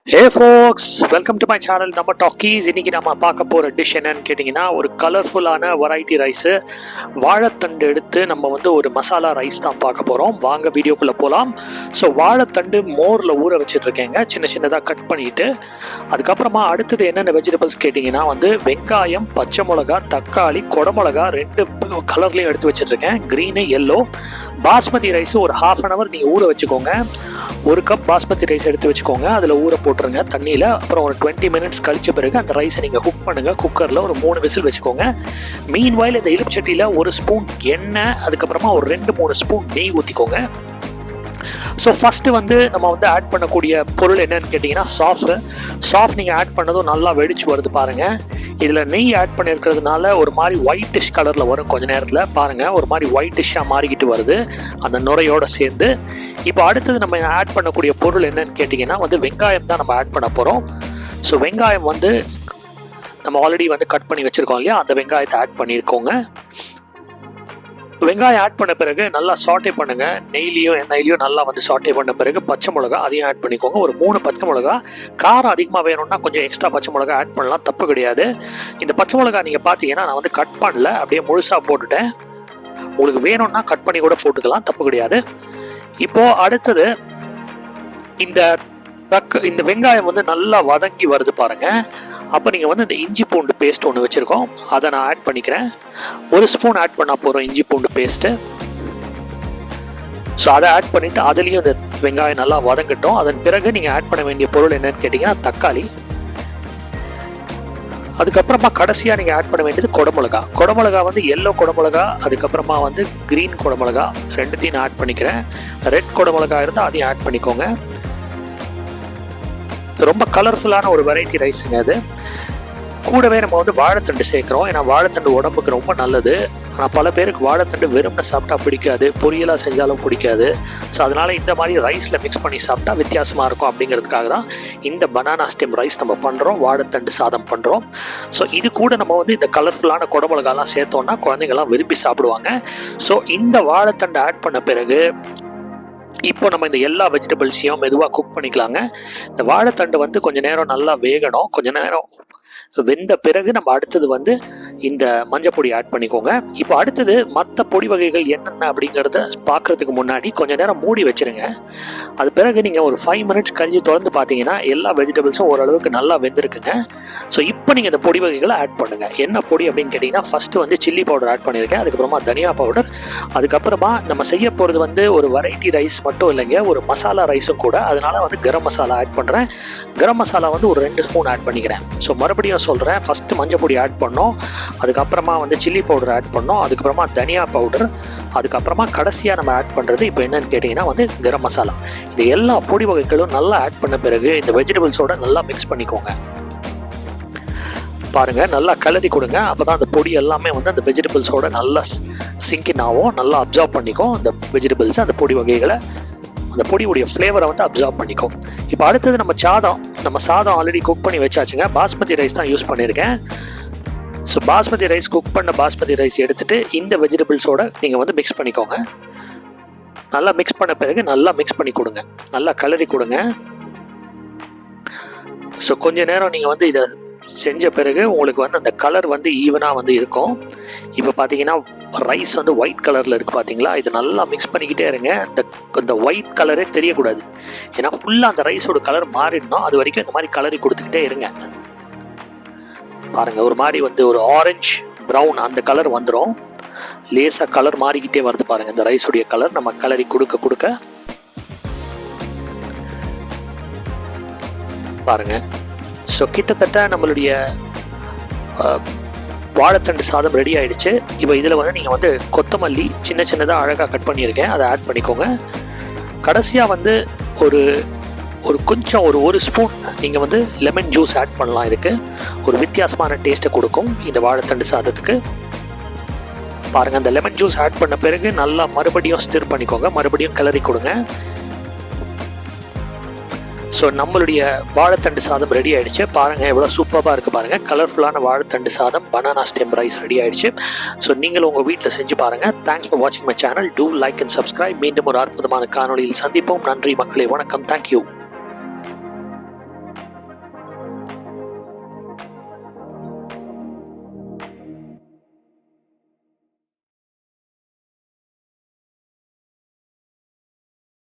Hey folks, welcome to my channel நம்ம talkies. இன்னைக்கு நம்ம பார்க்க போகிற டிஷ் என்னன்னு கேட்டிங்கன்னா, ஒரு கலர்ஃபுல்லான வெரைட்டி ரைஸு வாழைத்தண்டு எடுத்து நம்ம ஒரு மசாலா ரைஸ் தான் பார்க்க போகிறோம். வாங்க வீடியோக்குள்ளே போகலாம். ஸோ வாழைத்தண்டு மோரில் ஊற வச்சுட்ருக்கேங்க, சின்ன சின்னதாக கட் பண்ணிவிட்டு. அதுக்கப்புறமா அடுத்தது என்னென்ன வெஜிடபிள்ஸ் கேட்டிங்கன்னா வெங்காயம், பச்சை மிளகா, தக்காளி, குடமிளகா 2 கலர்லேயும் எடுத்து வச்சுட்ருக்கேன், க்ரீனு எல்லோ. பாஸ்மதி ரைஸ் ஒரு ½ அன் ஹவர் நீங்கள் ஊற வச்சுக்கோங்க. 1 கப் பாஸ்மதி ரைஸ் எடுத்து வச்சுக்கோங்க, அதில் ஊற போட்டுருங்க தண்ணியில். அப்புறம் ஒரு 20 மினிட்ஸ் கழிச்ச பிறகு அந்த ரைஸை நீங்கள் குக் பண்ணுங்கள். குக்கரில் ஒரு 3 விசில் வச்சுக்கோங்க. மீன்வாயில் இந்த இலுப்பச்சட்டியில் 1 ஸ்பூன் எண்ணெய், அதுக்கப்புறமா ஒரு 2-3 ஸ்பூன் நெய் ஊற்றிக்கோங்க. ஸோ ஃபஸ்ட்டு நம்ம ஆட் பண்ணக்கூடிய பொருள் என்னன்னு கேட்டிங்கன்னா சாஃப் நீங்கள் ஆட் பண்ணதும் நல்லா வெடிச்சு வருது பாருங்கள். இதில் நெய் ஆட் பண்ணியிருக்கிறதுனால ஒரு மாதிரி ஒயிட்டிஷ் கலரில் வரும். கொஞ்சம் நேரத்தில் பாருங்கள், ஒரு மாதிரி ஒயிட்டிஷாக மாறிக்கிட்டு வருது அந்த நுரையோடு சேர்ந்து. இப்போ அடுத்தது நம்ம ஆட் பண்ணக்கூடிய பொருள் என்னன்னு கேட்டிங்கன்னா வெங்காயம் தான் நம்ம ஆட் பண்ண போகிறோம். ஸோ வெங்காயம் நம்ம ஆல்ரெடி கட் பண்ணி வச்சுருக்கோம் இல்லையா, அந்த வெங்காயத்தை ஆட் பண்ணியிருக்கோங்க. வெங்காயம் ஆட் பண்ண பிறகு நல்லா சாட்டே பண்ணுங்க, நெய்லியும் எண்ணெயிலையும் நல்லா சாட்டே பண்ண பிறகு பச்சை மிளகா அதையும் ஆட் பண்ணிக்கோங்க. ஒரு 3 பச்சை மிளகா. காரம் அதிகமாக வேணும்னா கொஞ்சம் எக்ஸ்ட்ரா பச்சை மிளகா ஆட் பண்ணலாம், தப்பு கிடையாது. இந்த பச்சை மிளகா நீங்கள் பார்த்தீங்கன்னா நான் கட் பண்ணல, அப்படியே முழுசாக போட்டுட்டேன். உங்களுக்கு வேணும்னா கட் பண்ணி கூட போட்டுக்கலாம், தப்பு கிடையாது. இப்போ அடுத்தது இந்த வெங்காயம் நல்லா வதங்கி வருது பாருங்க. அப்போ நீங்கள் இந்த இஞ்சி பூண்டு பேஸ்ட் ஒன்று வச்சுருக்கோம், அதை நான் ஆட் பண்ணிக்கிறேன். 1 ஸ்பூன் ஆட் பண்ண போகிறோம் இஞ்சி பூண்டு பேஸ்ட்டு. ஸோ அதை ஆட் பண்ணிவிட்டு அதுலேயும் இந்த வெங்காயம் நல்லா வதங்கட்டும். அதன் பிறகு நீங்கள் ஆட் பண்ண வேண்டிய பொருள் என்னன்னு கேட்டிங்கன்னா தக்காளி. அதுக்கப்புறமா கடைசியாக நீங்கள் ஆட் பண்ண வேண்டியது குடமிளகா. குடமிளகா எல்லோ குடமிளகா, அதுக்கப்புறமா க்ரீன் குடமிளகா, 2த்தையும் நான் ஆட் பண்ணிக்கிறேன். ரெட் குடமிளகா இருந்தால் அதையும் ஆட் பண்ணிக்கோங்க. ரொம்ப கலர்ஃபுல்லான ஒரு வெரைட்டி ரைஸுங்க அது. கூடவே நம்ம வாழைத்தண்டு சேர்க்குறோம், ஏன்னா வாழைத்தண்டு உடம்புக்கு ரொம்ப நல்லது. ஆனால் பல பேருக்கு வாழைத்தண்டு வெறும்னு சாப்பிட்டா பிடிக்காது, பொரியலாக செஞ்சாலும் பிடிக்காது. ஸோ அதனால் இந்த மாதிரி ரைஸில் மிக்ஸ் பண்ணி சாப்பிட்டா வித்தியாசமாக இருக்கும் அப்படிங்கிறதுக்காக தான் இந்த பனானா ஸ்டெம் ரைஸ் நம்ம பண்ணுறோம், வாழைத்தண்டு சாதம் பண்ணுறோம். ஸோ இது கூட நம்ம இந்த கலர்ஃபுல்லான குடமிளகாலாம் சேர்த்தோம்னா குழந்தைங்கள்லாம் விரும்பி சாப்பிடுவாங்க. ஸோ இந்த வாழைத்தண்டு ஆட் பண்ண பிறகு இப்போ நம்ம இந்த எல்லா வெஜிடபிள்ஸையும் மெதுவாக குக் பண்ணிக்கலாங்க. இந்த வாழைத்தண்டு கொஞ்சம் நேரம் நல்லா வேகணும். கொஞ்ச நேரம் வெந்த பிறகு நம்ம அடுத்தது இந்த மஞ்சள் பொடி ஆட் பண்ணிக்கோங்க. இப்போ அடுத்தது மற்ற பொடி வகைகள் என்னென்ன அப்படிங்கிறத பார்க்கறதுக்கு முன்னாடி கொஞ்ச நேரம் மூடி வச்சிருங்க. அது பிறகு நீங்கள் ஒரு 5 மினிட்ஸ் கழிஞ்சு திறந்து பார்த்தீங்கன்னா எல்லா வெஜிடபிள்ஸும் ஓரளவுக்கு நல்லா வெந்திருக்குங்க. ஸோ இப்போ நீங்கள் இந்த பொடி வகைகளை ஆட் பண்ணுங்க. என்ன பொடி அப்படின்னு கேட்டிங்கன்னா ஃபர்ஸ்ட் சில்லி பவுடர் ஆட் பண்ணியிருக்கேன், அதுக்கப்புறமா தனியா பவுடர், அதுக்கப்புறமா நம்ம செய்ய போகிறது ஒரு வெரைட்டி ரைஸ் மட்டும் இல்லைங்க, ஒரு மசாலா ரைஸும் கூட. அதனால கரம் மசாலா ஆட் பண்ணுறேன். கரம் மசாலா ஒரு 2 ஸ்பூன் ஆட் பண்ணிக்கிறேன். ஸோ மறுபடியும் சொல்கிறேன், ஃபஸ்ட்டு மஞ்சள் பொடி ஆட் பண்ணோம், அதுக்கப்புறமா சில்லி பவுடர் ஆட் பண்ணோம், அதுக்கப்புறமா தனியா பவுடர், அதுக்கப்புறமா கடைசியாக நம்ம ஆட் பண்ணுறது இப்போ என்னன்னு கேட்டிங்கன்னா கரம் மசாலா. இந்த எல்லா பொடி வகைகளும் நல்லா ஆட் பண்ண பிறகு இந்த வெஜிடபிள்ஸோட நல்லா மிக்ஸ் பண்ணிக்கோங்க. பாருங்க, நல்லா கலரி கொடுங்க. அப்போதான் அந்த பொடி எல்லாமே அந்த வெஜிடபிள்ஸோட நல்லா சிங்கின் ஆகும், நல்லா அப்சர்வ் பண்ணிக்கும் அந்த வெஜிடபிள்ஸ், அந்த பொடி வகைகளை, அந்த பொடியுடைய ஃப்ளேவரை அப்சர்வ் பண்ணிக்கும். இப்போ அடுத்தது நம்ம சாதம் ஆல்ரெடி குக் பண்ணி வச்சாச்சுங்க. பாஸ்மதி ரைஸ் தான் யூஸ் பண்ணியிருக்கேன். ஸோ பாஸ்மதி ரைஸ், குக் பண்ண பாஸ்மதி ரைஸ் எடுத்துட்டு இந்த வெஜிடபிள்ஸோட நீங்கள் மிக்ஸ் பண்ணிக்கோங்க. நல்லா மிக்ஸ் பண்ண பிறகு நல்லா மிக்ஸ் பண்ணி கொடுங்க, நல்லா கலரி கொடுங்க. ஸோ கொஞ்ச நேரம் நீங்கள் இதை செஞ்ச பிறகு உங்களுக்கு அந்த கலர் ஈவனாக இருக்கும். இப்போ பார்த்தீங்கன்னா ரைஸ் ஒயிட் கலரில் இருக்குது பார்த்தீங்களா. இது நல்லா மிக்ஸ் பண்ணிக்கிட்டே இருங்க. இந்த ஒயிட் கலரே தெரியக்கூடாது, ஏன்னா ஃபுல்லாக அந்த ரைஸோட கலர் மாறிடணும். அது வரைக்கும் இந்த மாதிரி கலரி கொடுத்துக்கிட்டே இருங்க. பாருங்கள், ஒரு மாதிரி ஒரு ஆரஞ்சு ப்ரௌன் அந்த கலர் வந்துடும். லேசாக கலர் மாறிக்கிட்டே வருது பாருங்கள் இந்த ரைஸுடைய கலர். நம்ம கலரி கொடுக்க பாருங்கள். ஸோ கிட்டத்தட்ட நம்மளுடைய வாழைத்தண்டு சாதம் ரெடி ஆயிடுச்சு. இப்போ இதில் நீங்கள் கொத்தமல்லி சின்ன சின்னதாக அழகாக கட் பண்ணியிருக்கேன், அதை ஆட் பண்ணிக்கோங்க. கடைசியாக ஒரு கொஞ்சம் ஒரு ஸ்பூன் நீங்கள் லெமன் ஜூஸ் ஆட் பண்ணலாம். இதுக்கு ஒரு வித்தியாசமான டேஸ்ட்டை கொடுக்கும் இந்த வாழைத்தண்டு சாதத்துக்கு. பாருங்கள், அந்த லெமன் ஜூஸ் ஆட் பண்ண பிறகு நல்லா மறுபடியும் ஸ்டிர் பண்ணிக்கோங்க, மறுபடியும் கிளறி கொடுங்க. ஸோ நம்மளுடைய வாழைத்தண்டு சாதம் ரெடி ஆயிடுச்சு. பாருங்கள் எவ்வளோ சூப்பராக இருக்குது பாருங்கள். கலர்ஃபுல்லான வாழைத்தண்டு சாதம் பனானா ஸ்டெம் ரைஸ் ரெடி ஆயிடுச்சு. ஸோ நீங்களும் உங்கள் வீட்டில் செஞ்சு பாருங்கள். தேங்க்ஸ் ஃபார் வாட்சிங் my channel. Do like and subscribe. மீண்டும் ஒரு அற்புதமான காணொலியில் சந்திப்போம். நன்றி மக்களே, வணக்கம், தேங்க்யூ.